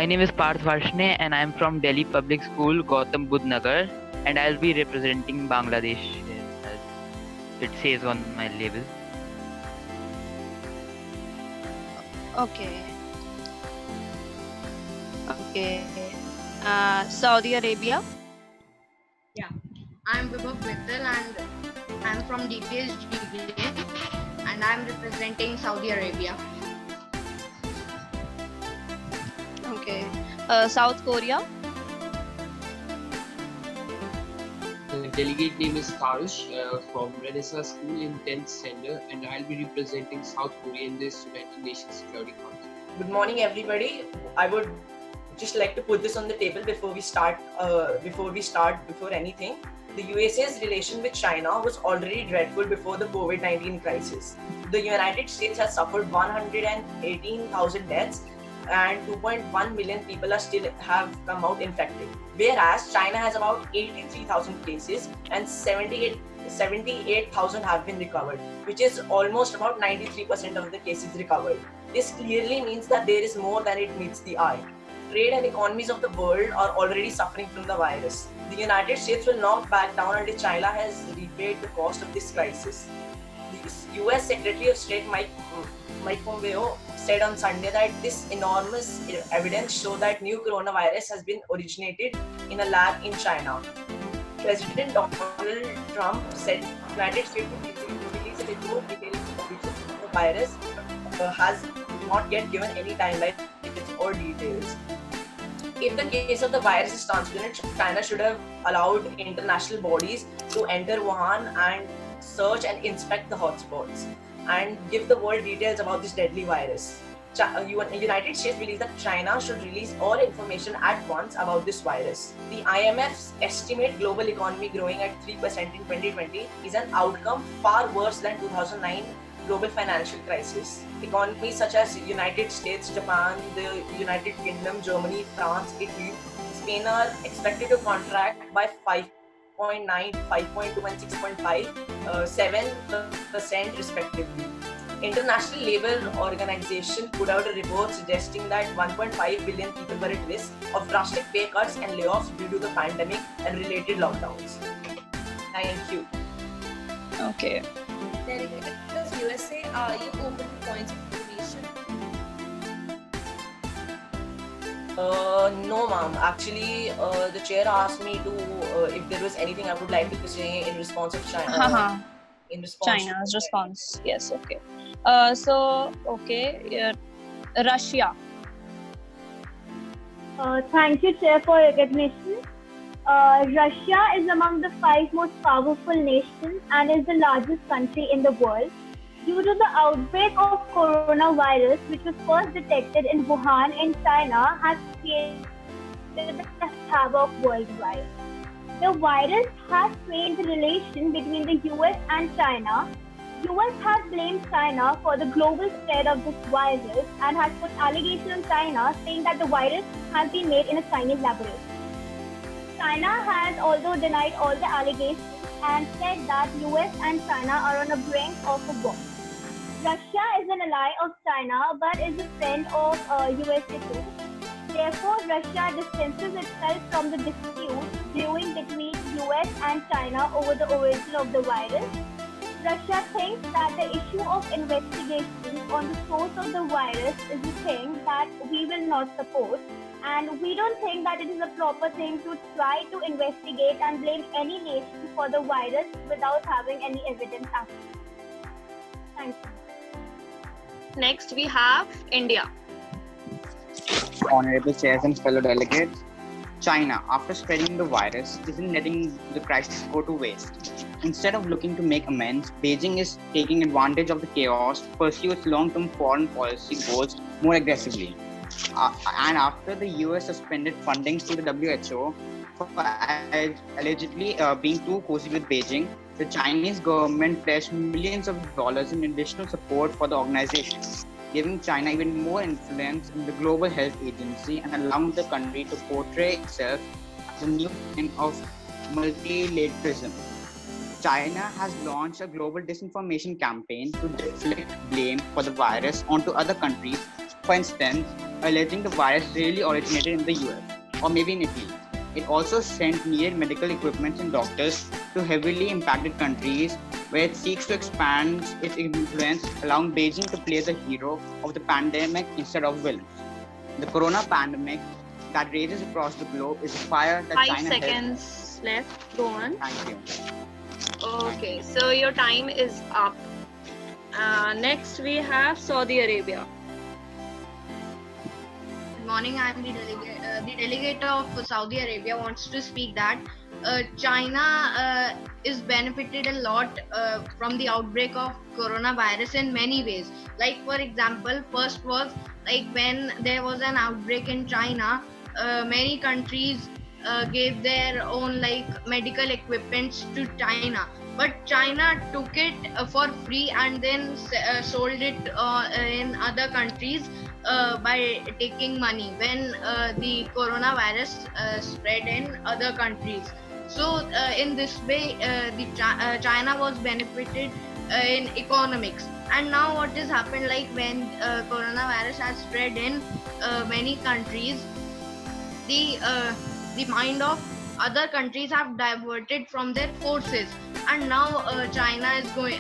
My name is Parth Varshne and I am from Delhi Public School, Gautam Budh Nagar, and I'll be representing Bangladesh as it says on my label. Okay. Saudi Arabia. Yeah, I'm Vibhav Mittal and I'm from DPS GBA and I'm representing Saudi Arabia. Okay. South Korea. The delegate name is Karush from Renaissance School in 10th Standard, and I'll be representing South Korea in this United Nations Security Council. Good morning, everybody. I would just like to put this on the table before anything. The USA's relation with China was already dreadful before the COVID-19 crisis. The United States has suffered 118,000 deaths and 2.1 million people have come out infected. Whereas China has about 83,000 cases and 78,000 have been recovered, which is almost about 93% of the cases recovered. This clearly means that there is more than it meets the eye. Trade and economies of the world are already suffering from the virus. The United States will not back down until China has repaid the cost of this crisis. The US Secretary of State Mike Pompeo said on Sunday that this enormous evidence shows that new coronavirus has been originated in a lab in China. President Donald Trump said the United States will release a report detailing the origin of the virus, has not yet given any timeline or details. If the case of the virus is transparent, China should have allowed international bodies to enter Wuhan and search and inspect the hotspots and give the world details about this deadly virus. United States believes that China should release all information at once about this virus. The IMF's estimate global economy growing at 3% in 2020 is an outcome far worse than 2009 global financial crisis. Economies such as United States, Japan, the United Kingdom, Germany, France, Italy, Spain are expected to contract by 5.9, 5.2 and 6.5% respectively. International Labour Organization put out a report suggesting that 1.5 billion people were at risk of drastic pay cuts and layoffs due to the pandemic and related lockdowns. Thank you. Okay. Delegates USA, are you open to points of information? No, ma'am. Actually, the chair asked me to if there was anything I would like to say in response of China. In response China's response. Yes. Okay. Russia. Thank you, Chair, for recognition. Russia is among the 5 most powerful nations and is the largest country in the world. Due to the outbreak of coronavirus, which was first detected in Wuhan in China, has created havoc worldwide. The virus has strained the relation between the US and China. US has blamed China for the global spread of this virus and has put allegations on China saying that the virus has been made in a Chinese laboratory. China has also denied all the allegations and said that US and China are on the brink of a war. Russia is an ally of China but is a friend of USA too. Therefore, Russia distances itself from the dispute brewing between US and China over the origin of the virus. Russia thinks that the issue of investigation on the source of the virus is a thing that we will not support, and we don't think that it is a proper thing to try to investigate and blame any nation for the virus without having any evidence after. Thank you. Next, we have India. Honorable chairs and fellow delegates, China, after spreading the virus, isn't letting the crisis go to waste. Instead of looking to make amends, Beijing is taking advantage of the chaos to pursue its long-term foreign policy goals more aggressively. And after the US suspended funding to the WHO for allegedly being too cozy with Beijing, the Chinese government pledged millions of dollars in additional support for the organization, giving China even more influence in the Global Health Agency and allowing the country to portray itself as a new kind of multilateralism. China has launched a global disinformation campaign to deflect blame for the virus onto other countries. For instance, alleging the virus really originated in the US or maybe in Italy. It also sent needed medical equipment and doctors to heavily impacted countries where it seeks to expand its influence, allowing Beijing to play the hero of the pandemic instead of villain. The corona pandemic that rages across the globe is a fire that 5 China has. seconds left. Go on. Thank you. Okay, so your time is up. Next we have Saudi Arabia. Good morning. I'm the delegate of Saudi Arabia wants to speak that China is benefited a lot from the outbreak of coronavirus in many ways. Like for example, first was like when there was an outbreak in China, many countries gave their own like medical equipments to China. But China took it for free and then sold it in other countries by taking money when the coronavirus spread in other countries. So in this way, China was benefited in economics. And now what has happened, like when coronavirus has spread in many countries, the mind of other countries have diverted from their forces, and now China is going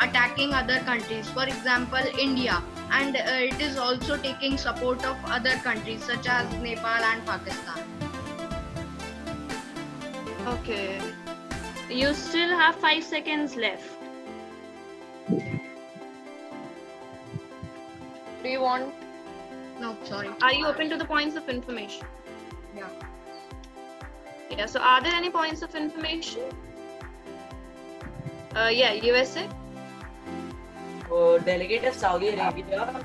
attacking other countries, for example India, and it is also taking support of other countries such as Nepal and Pakistan. Okay. You still have 5 seconds left. Do you want? No, sorry. Are you open to the points of information? Yeah. Yeah. So, are there any points of information? Yeah, USA. Delegate of Saudi Arabia,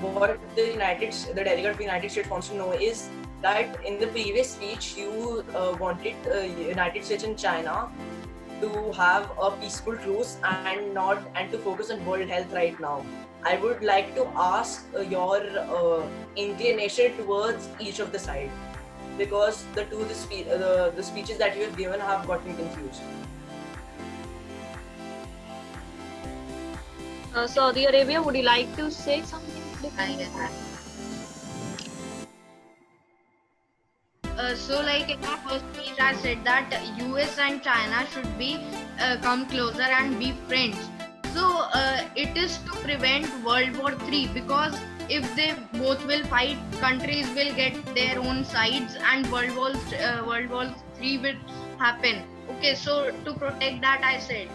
what the delegate of the United States wants to know is that in the previous speech you wanted United States and China to have a peaceful truce and to focus on world health right now. I would like to ask your inclination towards each of the side, because the speeches that you have given have got me confused. Saudi Arabia, would you like to say something? So like in my first speech I said that US and China should be come closer and be friends. So it is to prevent World War III, because if they both will fight, countries will get their own sides and World War III will happen. Okay, so to protect that I said.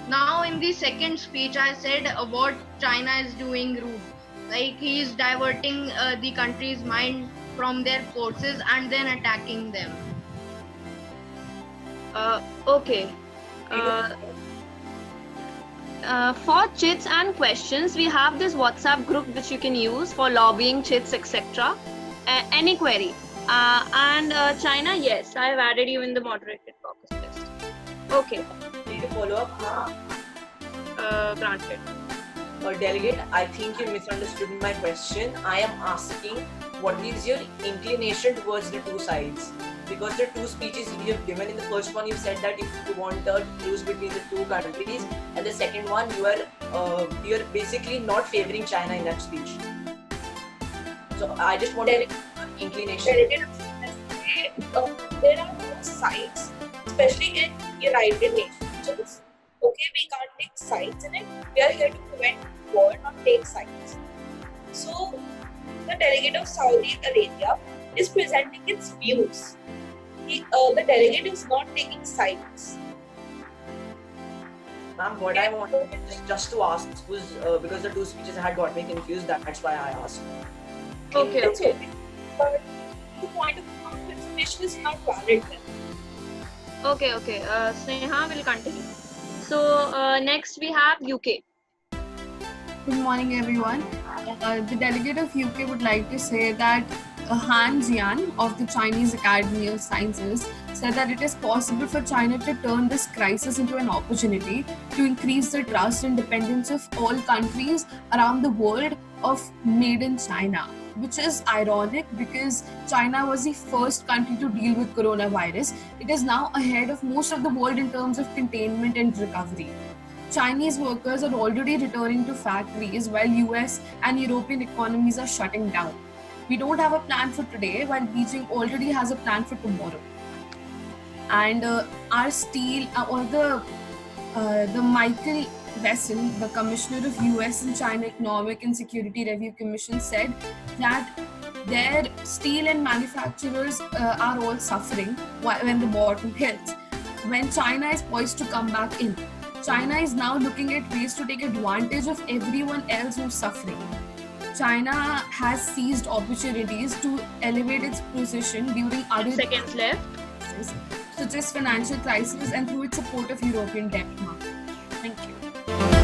Now in the second speech I said what China is doing rude. Like he is diverting the country's mind from their forces and then attacking them. Okay. For chits and questions, we have this WhatsApp group which you can use for lobbying, chits, etc. Any query. And China, yes, I have added you in the moderated caucus list. Okay. Need to follow up? Granted. Delegate, I think you misunderstood my question. I am asking what is your inclination towards the two sides? Because the two speeches you have given, in the first one you said that if you want a truce between the two countries, and the second one you are basically not favoring China in that speech. So I just want to inclination. There are no sides, especially in United Nations. Okay, we can't take sides in it. We are here to prevent war, not take sides. So the delegate of Saudi Arabia is presenting its views. The delegate is not taking sides. Ma'am, what I wanted just to ask was because the two speeches had got me confused. That's why I asked. Okay. It's okay. But the point of information is not valid then. Okay. Sneha will continue. So next we have UK. Good morning, everyone. The delegate of UK would like to say that Han Jian of the Chinese Academy of Sciences said that it is possible for China to turn this crisis into an opportunity to increase the trust and dependence of all countries around the world of made in China, which is ironic because China was the first country to deal with coronavirus. It is now ahead of most of the world in terms of containment and recovery. Chinese workers are already returning to factories while US and European economies are shutting down. We don't have a plan for today while Beijing already has a plan for tomorrow. And our steel or the Michael Wesson, the commissioner of US and China Economic and Security Review Commission, said that their steel and manufacturers are all suffering when the bottom hits, when China is poised to come back in. China is now looking at ways to take advantage of everyone else who's suffering. China has seized opportunities to elevate its position during other Seconds left. crises, such as financial crisis and through its support of European debt market. Thank you.